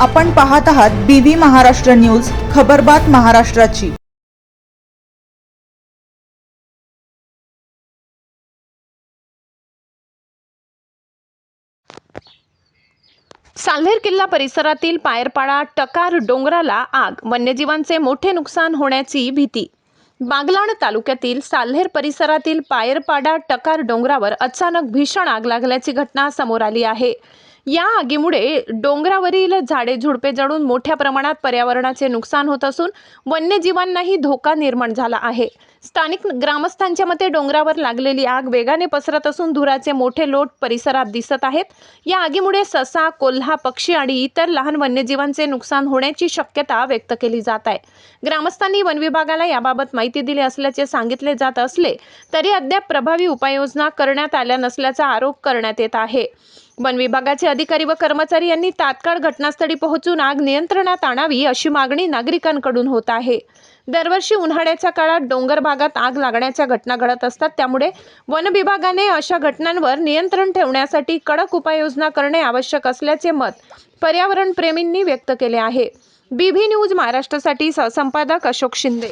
आपण पाहत आहात BV महाराष्ट्र न्यूज, खबरबात महाराष्ट्राची। साल्हेर किल्ला परिसरातील पायरपाडा टकार डोंगराला आग, वन्यजीवांचे मोठे नुकसान होण्याची भीती। बागलाण तालुक्यातील साल्हेर परिसरातील पायरपाडा टकार डोंगरावर अचानक भीषण आग लागल्याची घटना समोर आली आहे। या आगीमुळे डोंगरावरील झाडे झुडपे जळून मोठ्या प्रमाणात पर्यावरणाचे नुकसान होत असून वन्यजीवांनाही धोका निर्माण झाला आहे। स्थानिक ग्रामस्थांच्या मते डोंगरावर लागलेली आग वेगाने पसरत असून धुराचे मोठे लोट परिसरात दिसत आहेत। या आगीमुळे ससा, कोल्हा पक्षी आणि इतर लहान वन्यजीवांचे नुकसान होण्याची शक्यता व्यक्त केली जात आहे। ग्रामस्थांनी वन विभागाला याबाबत माहिती दिली असल्याचे सांगितले जात असले तरी अद्याप प्रभावी उपाययोजना करण्यात आल्या नसल्याचा आरोप करण्यात येत आहे। वन विभागाचे अधिकारी व कर्मचारी यांनी तात्काळ घटनास्थळी पोहोचून आग नियंत्रणात आणावी अशी मागणी नागरिकांकडून होत आहे। दरवर्षी उन्हाळ्याच्या काळात डोंगर भागात आग लागण्याच्या घटना घडत असतात, त्यामुळे वन विभागाने अशा घटनांवर नियंत्रण ठेवण्यासाठी कडक उपाययोजना करणे आवश्यक असल्याचे मत पर्यावरण प्रेमींनी व्यक्त केले आहे। BV न्यूज महाराष्ट्रासाठी सहसंपादक अशोक शिंदे।